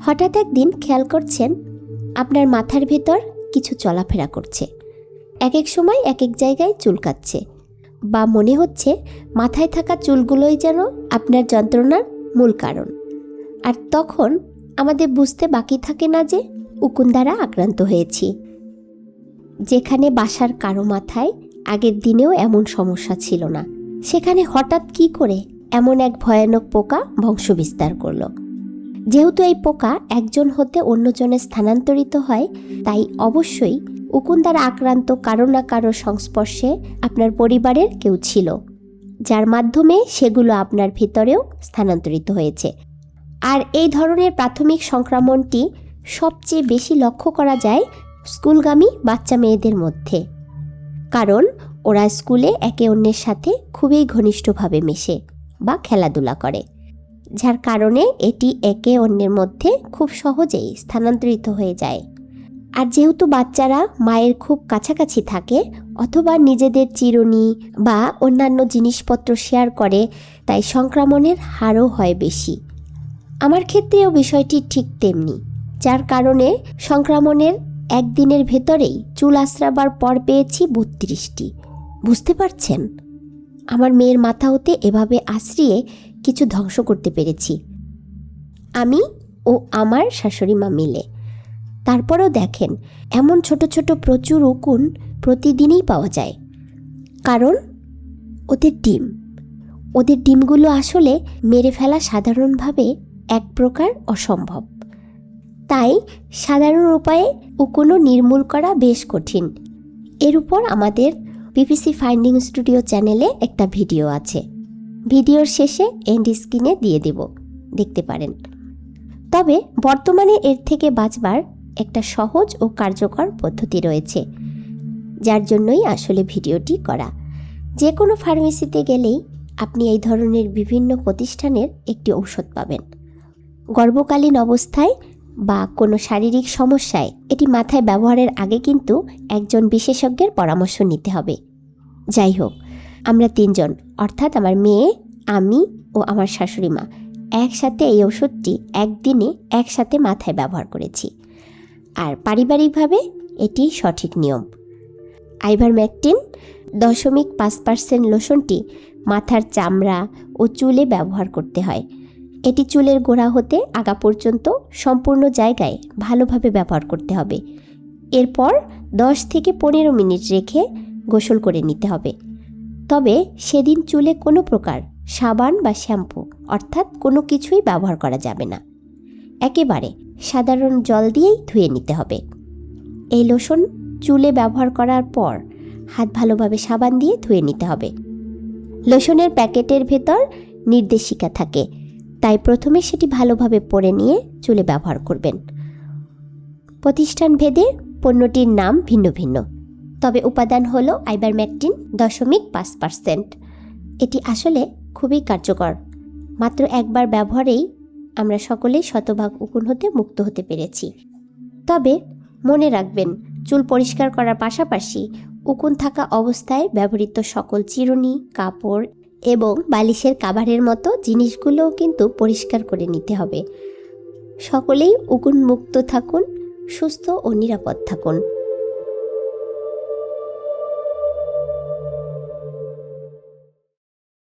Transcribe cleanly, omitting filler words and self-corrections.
হঠাৎ একদিন খেয়াল করছেন আপনার মাথার ভেতর কিছু চলাফেরা করছে, এক এক সময় এক এক জায়গায় চুলকাচ্ছে, বা মনে হচ্ছে মাথায় থাকা চুলগুলোই যেন আপনার যন্ত্রণার মূল কারণ। আর তখন আমাদের বুঝতে বাকি থাকে না যে উকুন দ্বারা আক্রান্ত হয়েছি। যেখানে বাসার কারো মাথায় আগের দিনেও এমন সমস্যা ছিল না, সেখানে হঠাৎ কি করে এমন এক ভয়ানক পোকা বংশবিস্তার করলো। যেহেতু এই পোকা একজন হতে অন্যজনে স্থানান্তরিত হয়, তাই অবশ্যই উকুন দ্বারা আক্রান্ত কারো না কারো সংস্পর্শে আপনার পরিবারের কেউ ছিল, যার মাধ্যমে সেগুলো আপনার ভিতরেও স্থানান্তরিত হয়েছে। আর এই ধরনের প্রাথমিক সংক্রমণটি সবচেয়ে বেশি লক্ষ্য করা যায় স্কুলগামী বাচ্চা মেয়েদের মধ্যে, কারণ ওরা স্কুলে একে অন্যের সাথে খুবই ঘনিষ্ঠভাবে মেশে বা খেলাধুলা করে, যার কারণে এটি একে অন্যের মধ্যে খুব সহজেই স্থানান্তরিত হয়ে যায়। আর যেহেতু বাচ্চারা মায়ের খুব কাছাকাছি থাকে অথবা নিজেদের চিরুনি বা অন্যান্য জিনিসপত্র শেয়ার করে, তাই সংক্রমণের হারও হয় বেশি। আমার ক্ষেত্রেও বিষয়টি ঠিক তেমনি, যার কারণে সংক্রমণের একদিনের ভেতরেই চুল আঁচড়াবার পর পেয়েছি 32টি। বুঝতে পারছেন, আমার মেয়ের মাথা হতে এভাবে আঁচড়িয়ে কিছু ধ্বংস করতে পেরেছি আমি ও আমার শাশুড়ি মা মিলে। তারপরেও দেখেন, এমন ছোট ছোট প্রচুর উকুন প্রতিদিনই পাওয়া যায়, কারণ ওদের ডিমগুলো আসলে মেরে ফেলা সাধারণভাবে এক প্রকার অসম্ভব। তাই সাধারণ উপায়ে উকুনও নির্মূল করা বেশ কঠিন। এর উপর আমাদের বিবিসি ফাইন্ডিং স্টুডিও চ্যানেলে একটা ভিডিও আছে, ভিডিওর শেষে এন্ড স্ক্রিনে দিয়ে দেব, দেখতে পারেন। তবে বর্তমানে এর থেকে বাঁচবার একটা সহজ ও কার্যকর পদ্ধতি রয়েছে, যার জন্যই আসলে ভিডিওটি করা। যে কোনো ফার্মেসিতে গেলেই আপনি এই ধরনের বিভিন্ন প্রতিষ্ঠানের একটি ঔষধ পাবেন। গর্ভকালীন অবস্থায় বা কোনো শারীরিক সমস্যায় এটি মাথায় ব্যবহারের আগে কিন্তু একজন বিশেষজ্ঞের পরামর্শ নিতে হবে। যাই হোক, আমরা 3 জন, অর্থাৎ আমার মেয়ে, আমি ও আমার শাশুড়ি মা একসাথে এই ওষুধটি একদিনে একসাথে মাথায় ব্যবহার করেছি। আর পারিবারিকভাবে এটি সঠিক নিয়ম। আইভারমেকটিন 0.5% লোশনটি মাথার চামড়া ও চুলে ব্যবহার করতে হয়। এটি চুলের গোড়া হতে আগা পর্যন্ত সম্পূর্ণ জায়গায় ভালোভাবে ব্যবহার করতে হবে। এরপর 10 থেকে 15 মিনিট রেখে গোসল করে নিতে হবে। তবে সেদিন চুলে কোনো প্রকার সাবান বা শ্যাম্পু অর্থাৎ কোনো কিছুই ব্যবহার করা যাবে না, একেবারে সাধারণ জল দিয়েই ধুয়ে নিতে হবে। এই লোশন চুলে ব্যবহার করার পর হাত ভালোভাবে সাবান দিয়ে ধুয়ে নিতে হবে। লোশনের প্যাকেটের ভেতর নির্দেশিকা থাকে, তাই প্রথমে সেটি ভালোভাবে পরে নিয়ে চুলে ব্যবহার করবেন। প্রতিষ্ঠান ভেদে পণ্যটির নাম ভিন্ন ভিন্ন, তবে উপাদান হলো আইভারমেকটিন 0.5%। এটি আসলে খুবই কার্যকর। মাত্র একবার ব্যবহারেই আমরা সকলেই শতভাগ উকুন হতে মুক্ত হতে পেরেছি। তবে মনে রাখবেন, চুল পরিষ্কার করার পাশাপাশি উকুন থাকা অবস্থায় ব্যবহৃত সকল চিরুনি, কাপড় এবং বালিশের কাভারের মতো জিনিসগুলোও কিন্তু পরিষ্কার করে নিতে হবে। সকলেই উকুন মুক্ত থাকুন, সুস্থ ও নিরাপদ থাকুন।